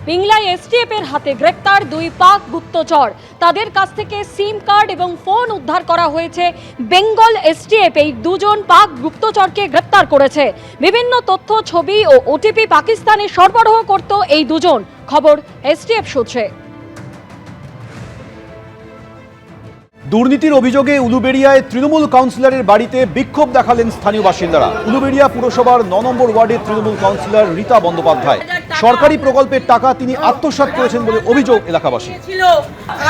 পিংলায় STF এর হাতে গ্রেপ্তার দুই পাক গুপ্তচর। তাদের কাছ থেকে সিম কার্ড এবং ফোন উদ্ধার করা হয়েছে। বেঙ্গল এসটিএফ এই দুজন পাক গুপ্তচরকে গ্রেপ্তার করেছে। বিভিন্ন তথ্য, ছবি ও ওটিপি পাকিস্তানে সরবরাহ করত এই দুজন, খবর এসটিএফ সূত্রে। দুর্নীতির অভিযোগে উলুবেড়িয়ায় তৃণমূল কাউন্সিলরের বাড়িতে বিক্ষোভ দেখালেন স্থানীয় বাসিন্দারা। উলুবেড়িয়া পুরসভার 9 নম্বর ওয়ার্ডের তৃণমূল কাউন্সিলর রীতা বন্দ্যোপাধ্যায় সরকারি প্রকল্পের টাকা তিনি আত্মসাৎ করেছেন বলে অভিযোগ এলাকাবাসী।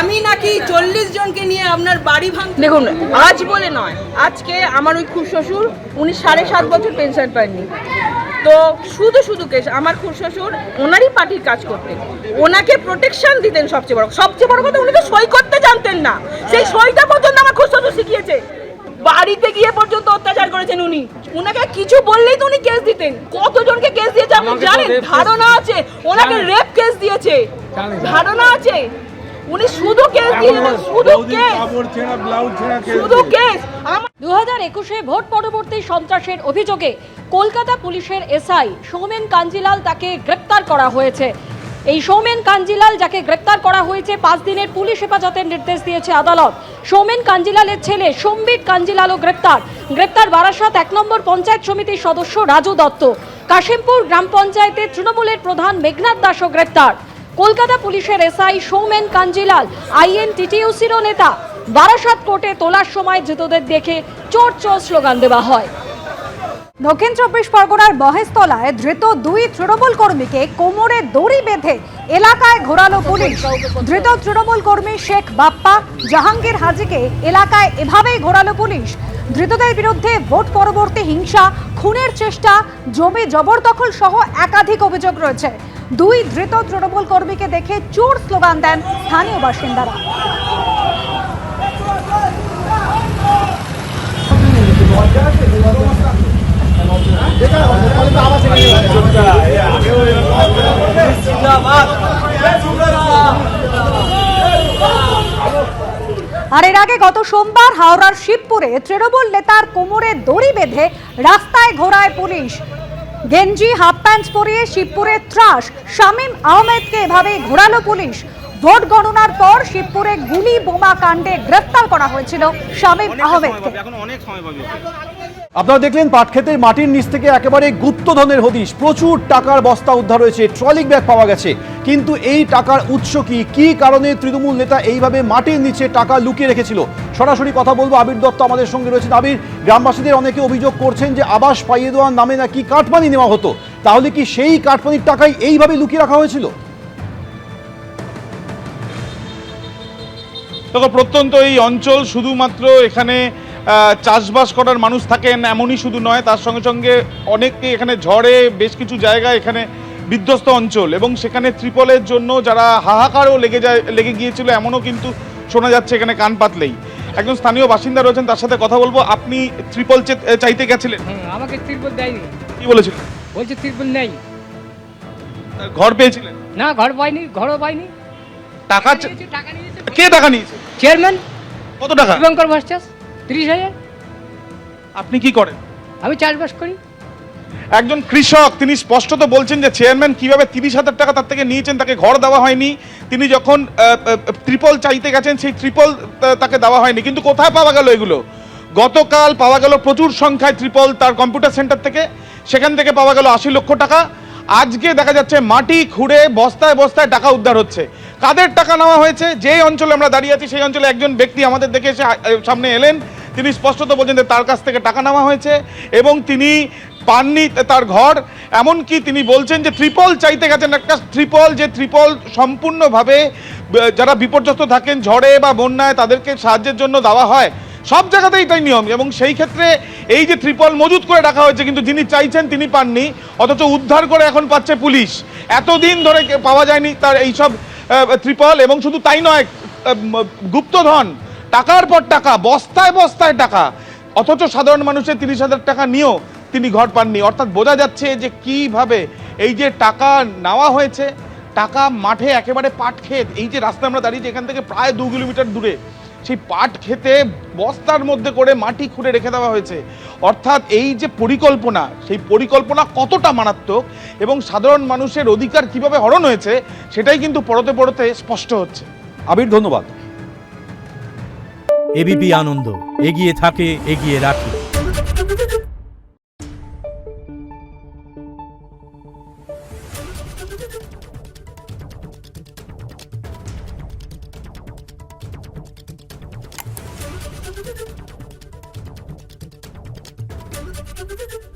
আমি নাকি 40 জনকে নিয়ে আপনার বাড়ি ভাঙ। দেখুন, আজ বলে নয়, আজকে আমার ওই খুড়শ্বশুর উনি 7.5 বছর পেনশন পাননি। তো শুধু কেস, আমার খুড়শ্বশুর ওনারই পার্টির কাজ করতেন, ওনাকে প্রোটেকশন দিতেন। সবচেয়ে বড় কথা, উনি তো সই করতে জানতেন না। সেই সইটা পর্যন্ত আমার খুড়শ্বশুর শিখিয়েছে। বাড়িতে গিয়ে পর্যন্ত অত্যাচার করেছেন উনি। উনাকে কিছু বললেই তো উনি কেস দিতেন। কতজনকে কেস দিয়েছে আপনি জানেন? ধারণা আছে ওনাকে রেপ কেস দিয়েছে, ধারণা আছে। উনি শুধু কেস দিয়েছেন, শুধু কেস। 2021-এ ভোট পরবর্তী সন্ত্রাসের অভিযোগে কলকাতা পুলিশের এসআই সৌমেন কাঞ্জিলাল তাকে গ্রেপ্তার করা হয়েছে। এই সৌমেন কাঞ্জিলাল যাকে গ্রেপ্তার করা হয়েছে, 5 দিনের পুলিশ হেফাজতের নির্দেশ দিয়েছে আদালত। সৌমেন কাঞ্জিলালের ছেলে সম্বিত কাঞ্জিলালও গ্রেপ্তার বারাসাত 1 নম্বর পঞ্চায়েত সমিতির সদস্য রাজু দত্ত। কাশিমপুর গ্রাম পঞ্চায়েতের তৃণমূলের প্রধান মেঘনাথ দাসও গ্রেপ্তার। কলকাতা পুলিশের এসআই সৌমেন কাঞ্জিলাল আইএনটিটিইউসিরও নেতা। বারাসাত কোর্টে তোলার সময় ধৃতদের দেখে চোর চোর স্লোগান দেওয়া হয়। দক্ষিণ 24 পরগনার মহেশতলায় ধৃত 2 তৃণমূল কর্মীকে কোমরে দড়ি বেঁধে এলাকায় ঘোরালো পুলিশ। ধৃত তৃণমূল কর্মী শেখ বাপ্পা জাহাঙ্গীর হাজিকে এলাকায় এভাবেই ঘোরালো পুলিশ। ধৃতদের বিরুদ্ধে ভোট পরবর্তী হিংসা, খুনের চেষ্টা, জমি জবরদখল সহ একাধিক অভিযোগ রয়েছে। 2 ধৃত তৃণমূল কর্মীকে দেখে চোর স্লোগান দেন স্থানীয় বাসিন্দারা। আর এর আগে গত সোমবার হাওড়ার শিবপুরে তৃণমূল নেতার কোমরে দড়ি বেঁধে রাস্তায় ঘোরায় পুলিশ। গেঞ্জি হাফ প্যান্ট পরিয়ে শিবপুরে ত্রাস, শামীম আহমেদকে এভাবে ঘোরালো পুলিশ। ভোট গণনার পর শিবপুরে গুলি বোমা কাণ্ডে গ্রেফতার করা হয়েছিল শামীম আহমেদকে। আপনারা দেখলেন পাটক্ষেতের মাটির নিচ থেকে একেবারে গুপ্তধনের হদিশ। প্রচুর টাকার বস্তা উদ্ধার হয়েছে, ট্রলি ব্যাগ পাওয়া গেছে। কিন্তু এই টাকার উৎস কি কারণে তৃণমূল নেতা এইভাবে মাটির নিচে টাকা লুকিয়ে রেখেছিল? সরাসরি কথা বলবো। আবির দত্ত আমাদের সঙ্গে রয়েছেন। আবির, গ্রামবাসীদের অনেকে অভিযোগ করছেন যে আবাস পাইয়ে দেওয়ার নামে নাকি কাটমানি নেওয়া হতো। তাহলে কি সেই কাটমানির টাকাই এইভাবে লুকিয়ে রাখা হয়েছিল? দেখো, প্রত্যন্ত এই অঞ্চল শুধুমাত্র এখানে চাষবাস করার মানুষ থাকেন এমনই শুধু নয়, তার সঙ্গে সঙ্গে অনেকে এখানে ঝড়ে বেশ কিছু জায়গায় এখানে বিধ্বস্ত অঞ্চল, এবং সেখানে ত্রিপলের জন্য যারা হাহাকারও লেগে গিয়েছিল এমনও কিন্তু শোনা যাচ্ছে এখানে কান পাতলেই। একজন স্থানীয় বাসিন্দা রয়েছেন, তার সাথে কথা বলবো। আপনি ত্রিপল চাইতে গেছিলেন? আমাকে ত্রিপল দেয়নি। কি বলেছিলেন? বলছে ত্রিপল নেই। ঘর পেয়েছিলেন? না, ঘর পাইনি, ঘরও পাইনি। টাকা নিয়েছে। কে টাকা নিয়েছে? চেয়ারম্যান। কত টাকা? শুভঙ্কর ভট্টাচার্য, 30,000। আপনি কি করেন? আমি চাষবাস করি। একজন কৃষক, তিনি স্পষ্টত বলছেন যে চেয়ারম্যান কিভাবে 30,000 টাকা তার থেকে নিয়েছেন, তাকে ঘর দেওয়া হয়নি। তিনি যখন ত্রিপল চাইতে গেছেন, সেই ত্রিপল তাকে দেওয়া হয়নি। কিন্তু কোথায় পাওয়া গেল এগুলো? গতকাল পাওয়া গেল প্রচুর সংখ্যায় ত্রিপল তার কম্পিউটার সেন্টার থেকে। সেখান থেকে পাওয়া গেল 80 লক্ষ টাকা। আজকে দেখা যাচ্ছে মাটি খুঁড়ে বস্তায় বস্তায় টাকা উদ্ধার হচ্ছে। কাদের টাকা নেওয়া হয়েছে? যেই অঞ্চলে আমরা দাঁড়িয়ে আছি সেই অঞ্চলে একজন ব্যক্তি আমাদের দেখে এসে সামনে এলেন। তিনি স্পষ্টত বলছেন যে তার কাছ থেকে টাকা নেওয়া হয়েছে এবং তিনি পাননি তার ঘর। এমনকি তিনি বলছেন যে ত্রিপল চাইতে গেছেন, একটা ত্রিপল, যে ত্রিপল সম্পূর্ণভাবে যারা বিপর্যস্ত থাকেন ঝড়ে বা বন্যায় তাদেরকে সাহায্যের জন্য দেওয়া হয়। সব জায়গাতেই তাই নিয়ম, এবং সেই ক্ষেত্রে এই যে ত্রিপল মজুত করে রাখা হয়েছে, কিন্তু যিনি চাইছেন তিনি পাননি, অথচ উদ্ধার করে এখন পাচ্ছে পুলিশ। এতদিন ধরে পাওয়া যায়নি তার এইসব ত্রিপল। এবং শুধু তাই নয়, গুপ্তধন, টাকার পর টাকা, বস্তায় বস্তায় টাকা, অথচ সাধারণ মানুষের 30,000 টাকা নিয়েও তিনি ঘর পাননি। অর্থাৎ বোঝা যাচ্ছে যে কিভাবে এই যে টাকা নেওয়া হয়েছে, টাকা মাঠে একেবারে পাটক্ষেত, এই যে রাস্তা আমরা দাঁড়িয়েছি এখান থেকে প্রায় 2 কিলোমিটার দূরে, সেই পাট খেতে বস্তার মধ্যে করে মাটি খুঁড়ে রেখে দেওয়া হয়েছে। অর্থাৎ এই যে পরিকল্পনা, সেই পরিকল্পনা কতটা মারাত্মক এবং সাধারণ মানুষের অধিকার কিভাবে হরণ হয়েছে সেটাই কিন্তু পরতে পরতে স্পষ্ট হচ্ছে। আবির, ধন্যবাদ। এবিপি আনন্দ, এগিয়ে থাকে, এগিয়ে রাখে। Thank you.